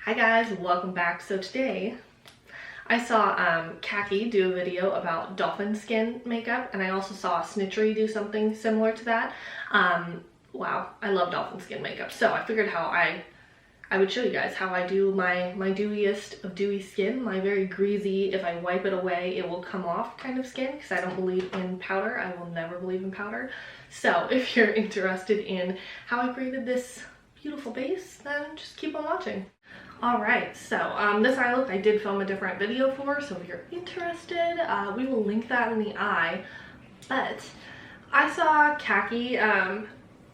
Hi guys, welcome back. So today I saw Khaki do a video about Dolphin skin makeup, and I also saw Snitchery do something similar to that. Wow, I love Dolphin skin makeup, so I figured how I would show you guys how I do my dewiest of dewy skin, my very greasy, if I wipe it away it will come off kind of skin, because I don't believe in powder. I will never believe in powder. So if you're interested in how I created this beautiful base, then just keep on watching. Alright, so this eye look I did film a different video for, so if you're interested, we will link that in the eye. But I saw Khaki,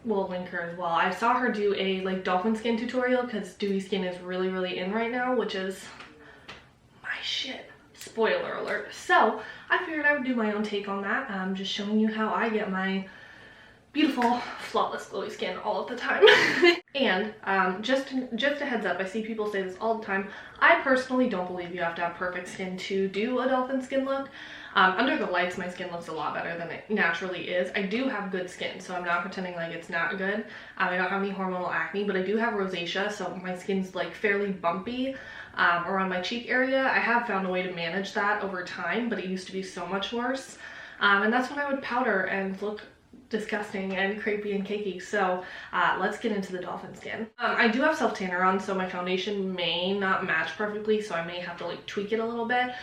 we'll link her as well. I saw her do a dolphin skin tutorial because dewy skin is really in right now, which is my shit. Spoiler alert. So I figured I would do my own take on that. Just showing you how I get my beautiful, flawless, glowy skin all of the time. And just a heads up, I see people say this all the time. I personally don't believe you have to have perfect skin to do a dolphin skin look. Under the lights, my skin looks a lot better than it naturally is. I do have good skin, so I'm not pretending like it's not good. I don't have any hormonal acne, but I do have rosacea, so my skin's like fairly bumpy around my cheek area. I have found a way to manage that over time, but it used to be so much worse. And that's when I would powder and look disgusting and crepey and cakey. So let's get into the dolphin skin. I do have self tanner on, so my foundation may not match perfectly, so I may have to tweak it a little bit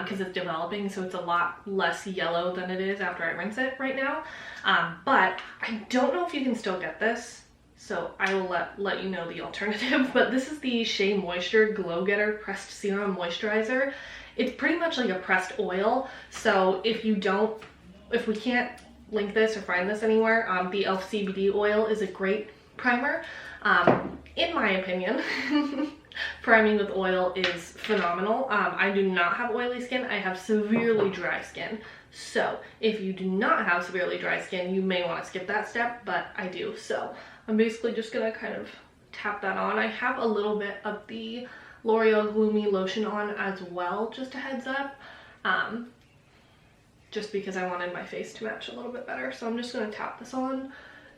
because it's developing, so it's a lot less yellow than it is after I rinse it right now. But I don't know if you can still get this, so I will let you know the alternative. But this is the Shea Moisture Glow Getter Pressed Serum Moisturizer. It's pretty much like a pressed oil, so if we can't link this or find this anywhere, the e.l.f. CBD oil is a great primer. In my opinion, priming with oil is phenomenal. I do not have oily skin. I have severely dry skin. So if you do not have severely dry skin, you may want to skip that step, but I do. So I'm basically just gonna kind of tap that on. I have a little bit of the L'Oreal Gloomy lotion on as well, just a heads up. Just because I wanted my face to match a little bit better. So I'm just going to tap this on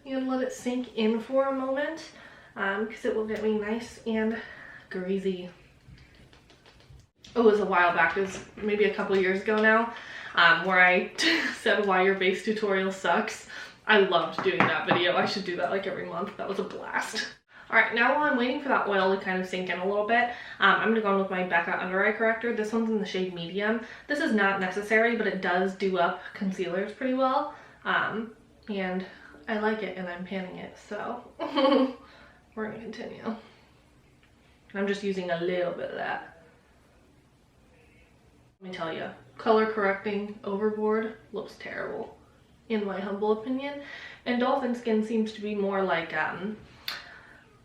and let it sink in for a moment because it will get me nice and greasy. It was a while back, it was maybe a couple years ago now, where I said why your base tutorial sucks. I loved doing that video. I should do that like every month. That was a blast. Alright, now while I'm waiting for that oil to kind of sink in a little bit, I'm going to go in with my Becca Under Eye Corrector. This one's in the shade Medium. This is not necessary, but it does do up concealers pretty well. And I like it, and I'm panning it, so we're going to continue. I'm just using a little bit of that. Let me tell you, color correcting overboard looks terrible, in my humble opinion. And dolphin skin seems to be more like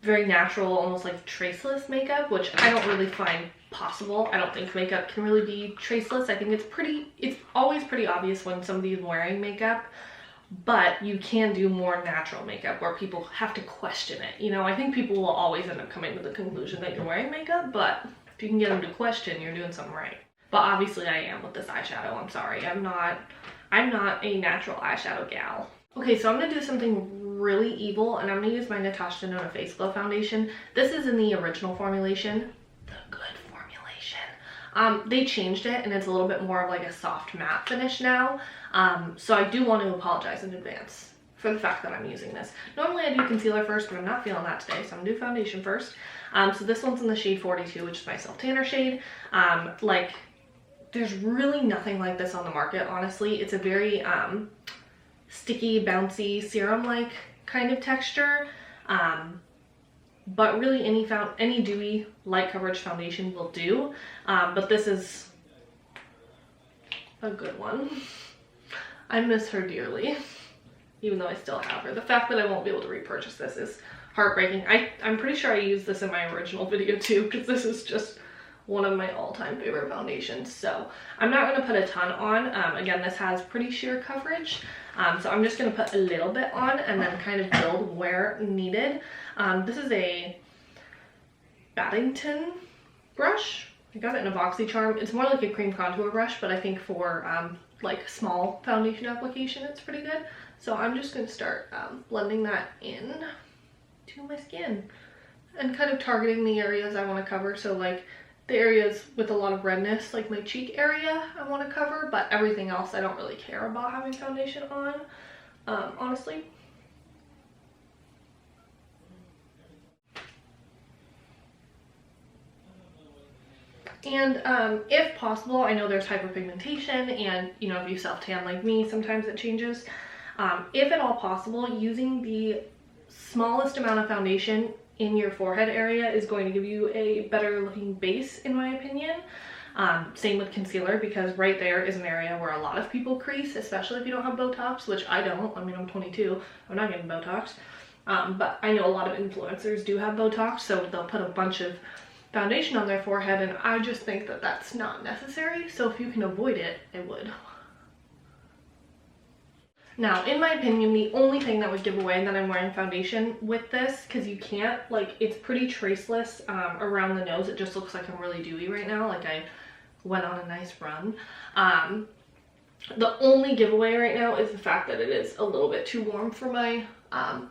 very natural, almost like traceless makeup, which I don't really find possible. I don't think makeup can really be traceless. I think it's always pretty obvious when somebody's wearing makeup, but you can do more natural makeup where people have to question it. You know, I think people will always end up coming to the conclusion that you're wearing makeup, but if you can get them to question, you're doing something right. But obviously I am with this eyeshadow. I'm sorry. I'm not a natural eyeshadow gal. Okay, so I'm going to do something really evil, and I'm going to use my Natasha Denona Face Glow Foundation. This is in the original formulation, the good formulation. They changed it, and it's a little bit more of like a soft matte finish now. So I do want to apologize in advance for the fact that I'm using this. Normally I do concealer first, but I'm not feeling that today, so I'm going to do foundation first. So this one's in the shade 42, which is my self tanner shade. There's really nothing like this on the market, honestly. It's a very sticky, bouncy, serum-like kind of texture, but really any dewy light coverage foundation will do, but this is a good one. I miss her dearly, even though I still have her. The fact that I won't be able to repurchase this is heartbreaking. I'm pretty sure I used this in my original video too, because this is just one of my all-time favorite foundations. So I'm not going to put a ton on. Again, this has pretty sheer coverage, so I'm just going to put a little bit on and then kind of build where needed. This is a Baddington brush. I got it in a BoxyCharm. It's more like a cream contour brush, but I think for like small foundation application it's pretty good. So I'm just going to start blending that in to my skin. and kind of targeting the areas I want to cover. So like the areas with a lot of redness, like my cheek area, I want to cover, but everything else I don't really care about having foundation on, honestly. And if possible, I know there's hyperpigmentation, and you know, if you self-tan like me, sometimes it changes. If at all possible, using the smallest amount of foundation in your forehead area is going to give you a better looking base, in my opinion. Same with concealer, because right there is an area where a lot of people crease, especially if you don't have Botox, which I don't. I mean, I'm 22, I'm not getting Botox. But I know a lot of influencers do have Botox, so they'll put a bunch of foundation on their forehead, and I just think that that's not necessary. So if you can avoid it, I would. Now, in my opinion, the only thing that would give away that I'm wearing foundation with this, because you can't, like, it's pretty traceless around the nose. It just looks like I'm really dewy right now, like I went on a nice run. The only giveaway right now is the fact that it is a little bit too warm for my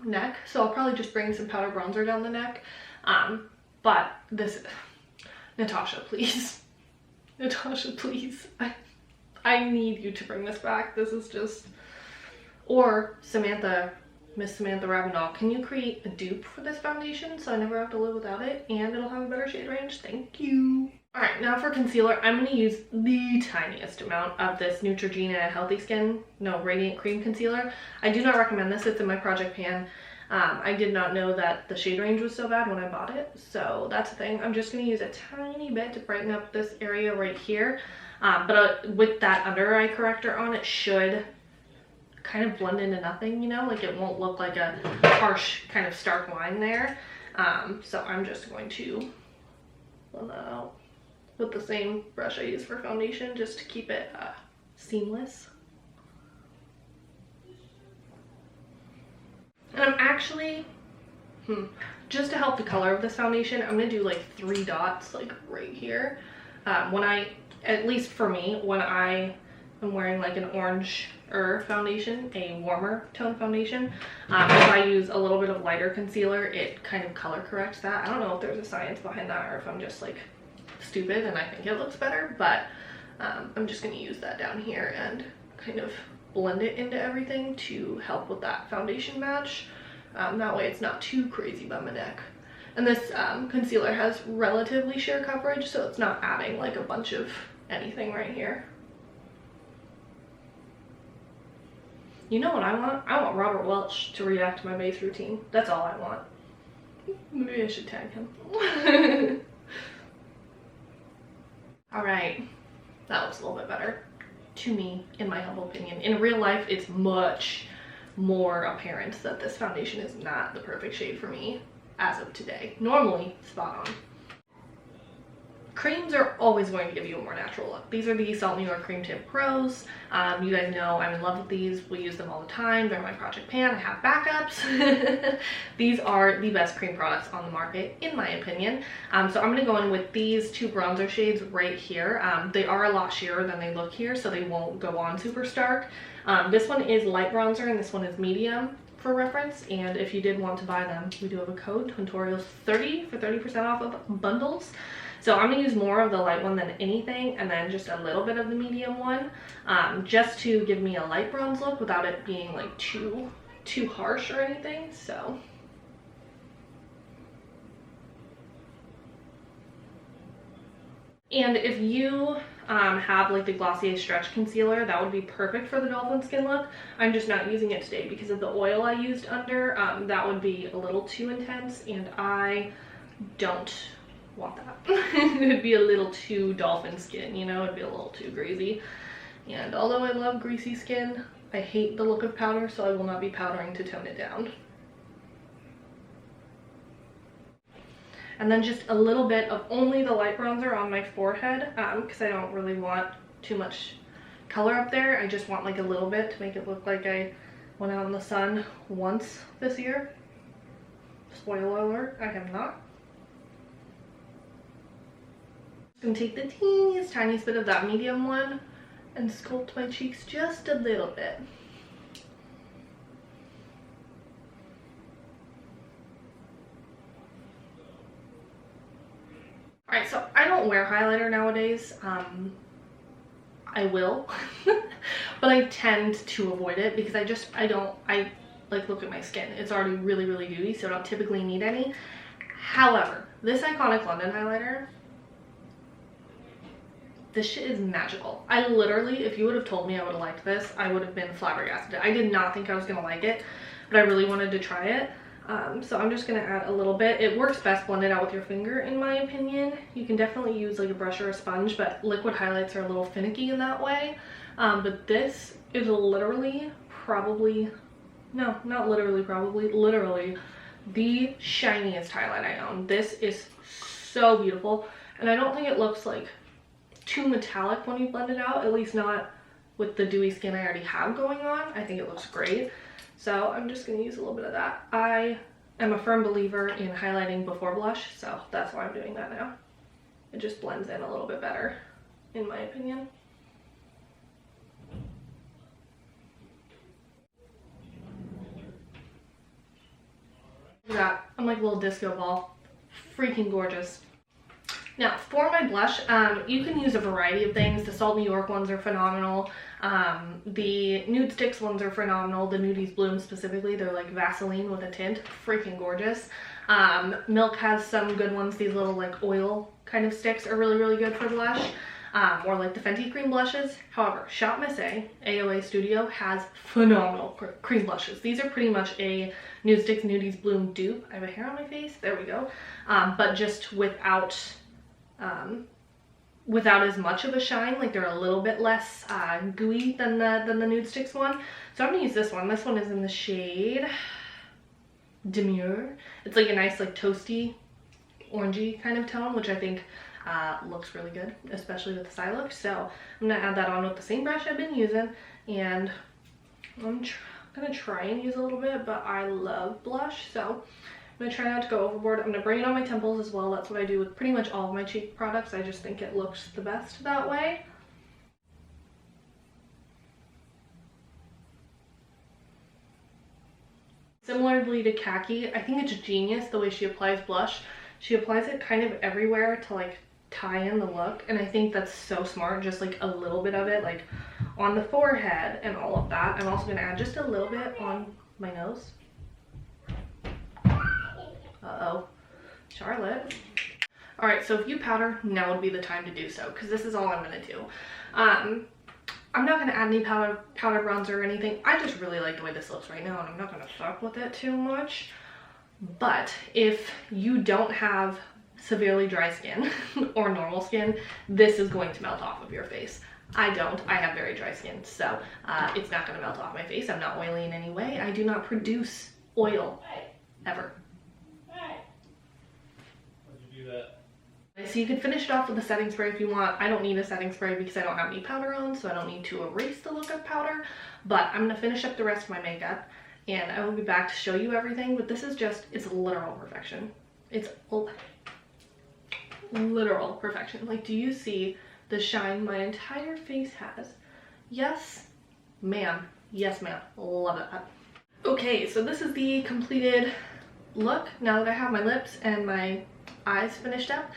neck, so I'll probably just bring some powder bronzer down the neck. But this, Natasha, please. Natasha, please. I need you to bring this back. This is just... Or Samantha, Miss Samantha Ravenel, can you create a dupe for this foundation so I never have to live without it and it'll have a better shade range? Thank you. Alright, now for concealer, I'm going to use the tiniest amount of this Neutrogena Healthy Skin, Radiant Cream Concealer. I do not recommend this. It's in my project pan. I did not know that the shade range was so bad when I bought it, so that's the thing. I'm just going to use a tiny bit to brighten up this area right here. But with that under eye corrector on, it should kind of blend into nothing, you know, like it won't look like a harsh kind of stark line there. So I'm just going to blend that out with the same brush I use for foundation, just to keep it seamless. And I'm actually, just to help the color of this foundation, I'm gonna do like 3 dots like right here. At least for me, when I am wearing like an orange foundation, a warmer tone foundation, if I use a little bit of lighter concealer, it kind of color corrects that. I don't know if there's a science behind that or if I'm just like stupid and I think it looks better, but I'm just gonna use that down here and kind of blend it into everything to help with that foundation match. That way it's not too crazy by my neck. And this concealer has relatively sheer coverage, so it's not adding like a bunch of anything right here. You know what I want? I want Robert Welch to react to my base routine. That's all I want. Maybe I should tag him. Alright, that looks a little bit better to me, in my humble opinion. In real life, it's much more apparent that this foundation is not the perfect shade for me as of today. Normally, spot on. Creams are always going to give you a more natural look. These are the Salt New York Cream Tint Pros. You guys know I'm in love with these. We use them all the time. They're my project pan. I have backups. These are the best cream products on the market, in my opinion. So I'm going to go in with these 2 bronzer shades right here. They are a lot sheerer than they look here, so they won't go on super stark. This one is light bronzer and this one is medium for reference. And if you did want to buy them, we do have a code, Twintorials30 for 30% off of bundles. So I'm going to use more of the light one than anything, and then just a little bit of the medium one, just to give me a light bronze look without it being like too harsh or anything. So and if you have like the Glossier Stretch Concealer, that would be perfect for the Dolphin skin look. I'm just not using it today because of the oil I used under. That would be a little too intense, and I don't want that. It would be a little too Dolphin skin, you know, it'd be a little too greasy. And although I love greasy skin, I hate the look of powder, so I will not be powdering to tone it down. And then just a little bit of only the light bronzer on my forehead, because I don't really want too much color up there. I just want like a little bit to make it look like I went out in the sun once this year. Spoiler alert, I have not. I'm gonna take the tiniest bit of that medium one and sculpt my cheeks just a little bit. All right, so I don't wear highlighter nowadays. I will, but I tend to avoid it because I like look at my skin. It's already really, really dewy, so I don't typically need any. However, this Iconic London highlighter, this shit is magical. I literally, if you would have told me I would have liked this, I would have been flabbergasted. I did not think I was gonna like it, but I really wanted to try it. So I'm just gonna add a little bit. It works best blended out with your finger, in my opinion. You can definitely use like a brush or a sponge, but liquid highlights are a little finicky in that way. But this is literally probably, no, not literally probably, literally the shiniest highlight I own. This is so beautiful, and I don't think it looks like too metallic when you blend it out, at least not with the dewy skin I already have going on. I think it looks great. So I'm just going to use a little bit of that. I am a firm believer in highlighting before blush, so that's why I'm doing that now. It just blends in a little bit better, in my opinion. Look at that. I'm like a little disco ball. Freaking gorgeous. Now, for my blush, you can use a variety of things. The Salt New York ones are phenomenal. The Nude Sticks ones are phenomenal. The Nudies Bloom specifically, they're like Vaseline with a tint. Freaking gorgeous. Milk has some good ones. These little like oil kind of sticks are really, really good for blush. Or like the Fenty cream blushes. However, Shop Miss AOA Studio has phenomenal cream blushes. These are pretty much a Nude Sticks Nudies Bloom dupe. I have a hair on my face. There we go. But just without as much of a shine. Like they're a little bit less gooey than the Nude Sticks one. So I'm gonna use this one. This one is in the shade Demure. It's like a nice like toasty orangey kind of tone, which I think looks really good, especially with the side look. So I'm gonna add that on with the same brush I've been using, and I'm gonna try and use a little bit, but I love blush, so I'm gonna try not to go overboard. I'm gonna bring it on my temples as well. That's what I do with pretty much all of my cheek products. I just think it looks the best that way. Similarly to Khaki, I think it's genius the way she applies blush. She applies it kind of everywhere to like tie in the look, and I think that's so smart. Just like a little bit of it like on the forehead and all of that. I'm also gonna add just a little bit on my nose. Uh-oh, Charlotte. All right, so if you powder, now would be the time to do so, because this is all I'm gonna do. I'm not gonna add any powder bronzer or anything. I just really like the way this looks right now, and I'm not gonna fuck with it too much. But if you don't have severely dry skin or normal skin, this is going to melt off of your face. I don't. I have very dry skin, so it's not gonna melt off my face. I'm not oily in any way. I do not produce oil, ever. So you can finish it off with a setting spray if you want. I don't need a setting spray because I don't have any powder on, so I don't need to erase the look of powder. But I'm going to finish up the rest of my makeup, and I will be back to show you everything. But this is just, it's literal perfection. It's literal perfection. Like, do you see the shine my entire face has? Yes, ma'am. Yes, ma'am. Love it. Okay, so this is the completed look now that I have my lips and my eyes finished up.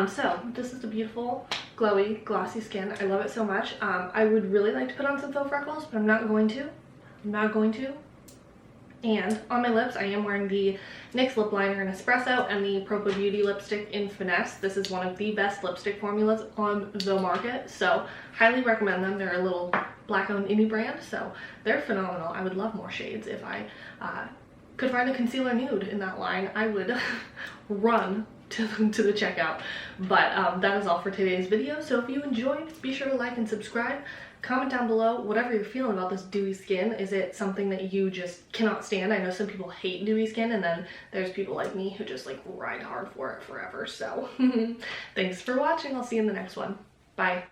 So this is the beautiful glowy glossy skin. I love it so much. I would really like to put on some faux freckles, but I'm not going to. And on my lips, I am wearing the NYX lip liner in Espresso and the Propa Beauty lipstick in Finesse. This is one of the best lipstick formulas on the market, so highly recommend them. They're a little black-owned indie brand, so they're phenomenal. I would love more shades. If I could find a concealer nude in that line, I would run to the checkout. But that is all for today's video. So if you enjoyed, be sure to like and subscribe. Comment down below whatever you're feeling about this dewy skin. Is it something that you just cannot stand? I know some people hate dewy skin, and then there's people like me who just like ride hard for it forever. So thanks for watching. I'll see you in the next one. Bye.